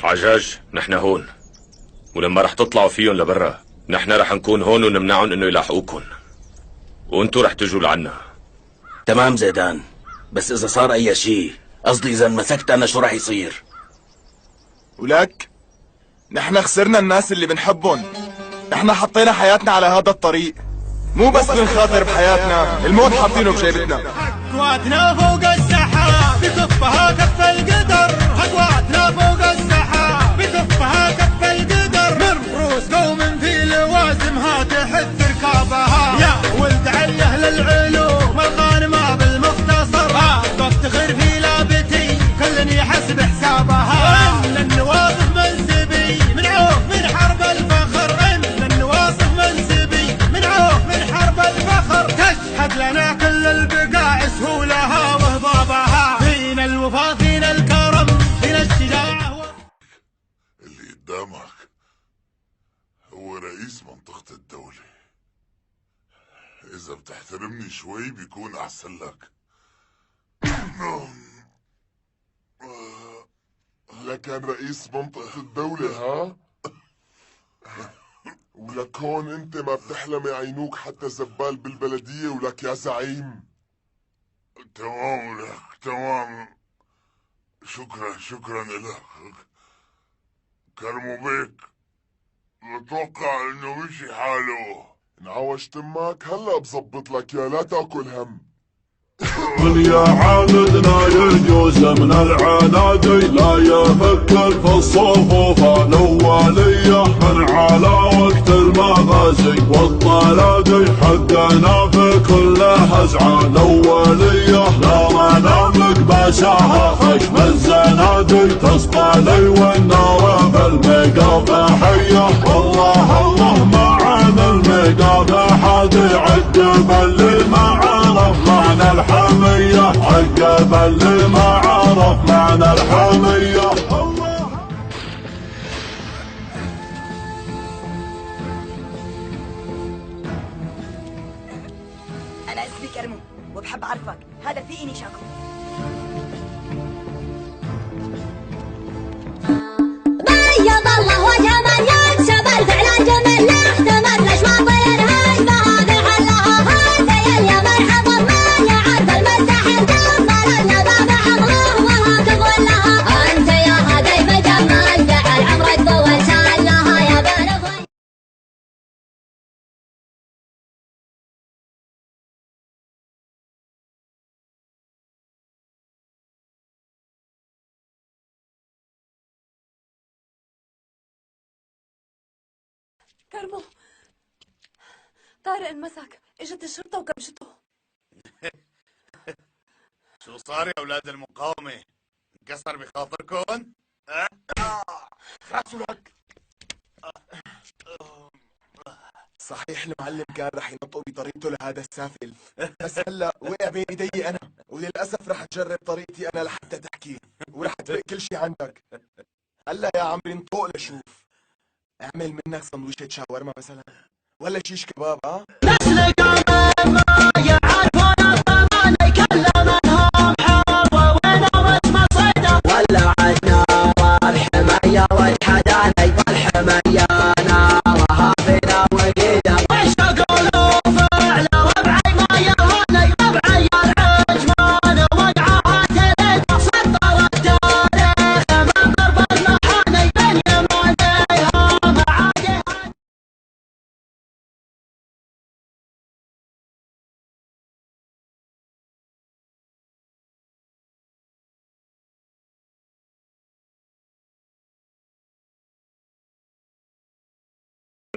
عجاج، نحن هون، ولما رح تطلعوا فيهم لبرا نحن رح نكون هون ونمنعهم انه يلاحقوكم، وانتو رح تجوا لعنا. تمام زيدان، بس اذا صار اي شيء، قصدي اذا مسكت انا شو رح يصير؟ ولك نحن خسرنا الناس اللي بنحبهم. نحن حطينا حياتنا على هذا الطريق، مو بس بنخاطر بحياتنا، الموت حاطينه بجيبتنا. اكواتنا فوق السحاب بكفها كف القدر، اكواتنا فوق السحاب بكفها كف القدر، من رؤوس قوم في لوازمها تحت ركابها. يا ولد علي اهل العلوم الغانمه بالمختصر، بفتخر في لابتي كل يحسب حسابها. ان النواصف منسبي من عوف من حرب الفخر، ان النواصف منسبي من عوف من حرب الفخر، تشهد لنا كل البقاع سهولها وهضابها. فينا الوفا فينا الكرم فينا الشجاعة. اللي قدامك هو رئيس منطقة الدولة، إذا بتحترمني شوي بيكون أحسن لك. لكن رئيس منطقة الدولة ها؟ ولك هون انت ما بتحلم يعينوك حتى زبال بالبلدية ولك يا زعيم. تمام لك تمام، شكرا لك كرمو بيك. بتوقع انه مشي حاله. انعوج تمك هلا بظبط لك يا، لا تاكل هم. من يعاندنا يجوز من العنادي، لا يفكر في الصفوف الأولية، من على وقت المغازي والطلادي، حقنا في كل هزعة الأولية. لا ما نملك باشاها خشم الزنادي، تصقى لي والنار بالميقاف حية. الله الله معانا الميقاف حادي، عقب اللي ما عرف معنى الحمية، عقب اللي ما عرف معنى الحمية. أنا اسمي كرمو وبحب أعرفك، هذا فيني شاكو. بيض الله وجه من يكسب الفعل الجمل، لا احتمل ليش ما طيرها بهذه حلها. هذا يا مرحبا ما يعرف المسح الجمل، النبى بعضه وهاتف لها. انت يا هدي مجمل جعل عمرك طول سالها يا بنفي. كرمو، طارق انمسك، اجت الشرطة وكبشته. شو صار يا اولاد المقاومة؟ انكسر بخاطركم؟ راسلك صحيح المعلم كان رح ينطق بطريقته لهذا السافل، بس هلا وقع بين ايدي انا، وللاسف رح تجرب طريقتي انا لحتى تحكي، ورح تفق كل شي عندك. هلا يا عمري انطق لشوف، اعمل منك سندويشة شاورما مثلا، ولا شيش كباب ها؟ نسلك ما يعرفون الطمان يكلمنهم حرب ونرس مصيده، ولا عنا الحمية والحداني، والحمية نارها فينا وقيده. وش تقولوا فعل ربعي ما يهوني، ربعي العجمان وقعها تلد، سطر التاريخ من ضرب المحاني بين يمانيها معاديها.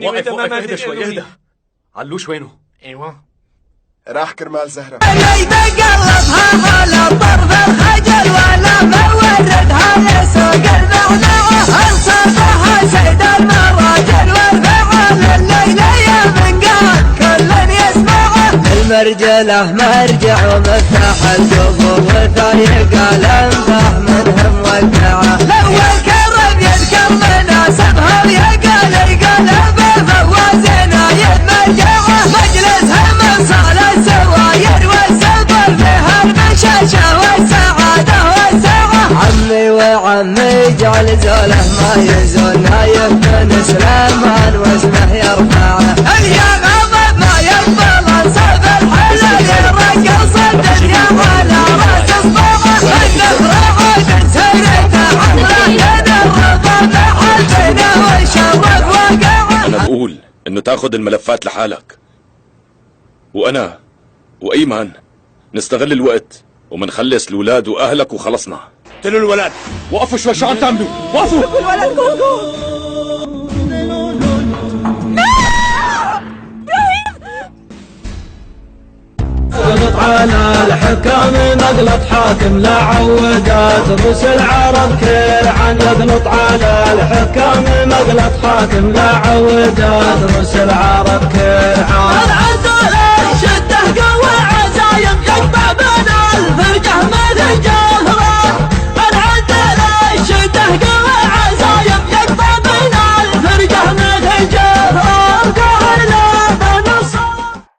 وقف اهدى شوي اهدى. علوش وينه؟ ايوه راح كرمال زهرة. اللي بقلبها على طرف الخجل، ولا بوردها لسوق المغنوة، انصبها سيد المراجل والفعل الليلية من قال كل يسمعه. المرجلة مرجع ومفتاح القبور، وطريق الانفاح منهم والدعاء. لو الكرم يذكر مناسبها يقال قلبه فوازنا يتمرجعه، مجلسها من صال السواير والسفر فيها المشاشة والسعادة والسعة. عمي وعمي جعل زوله ما يزول نايف بن سليمان واسمه يرفعه يا غضب ما يقبل انصاف الحلال يرقص الدنيا ولا راس اصبغه النفر عود سيرته عمره يدرب بحلفنا والشرف وقعه. انا بقول انه تاخذ الملفات لحالك، وانا وايمن نستغل الوقت ومنخلص الاولاد واهلك وخلصنا. قتلوا الولد. وقفوا شوي، شو عم تعملوا؟ وقفوا. الولد كوكو. اغلط على الحكام مغلط حاكم لا عودات روس العرب كرعان. اغلط على الحكام مغلط حاكم لا عودات روس العرب كرعان.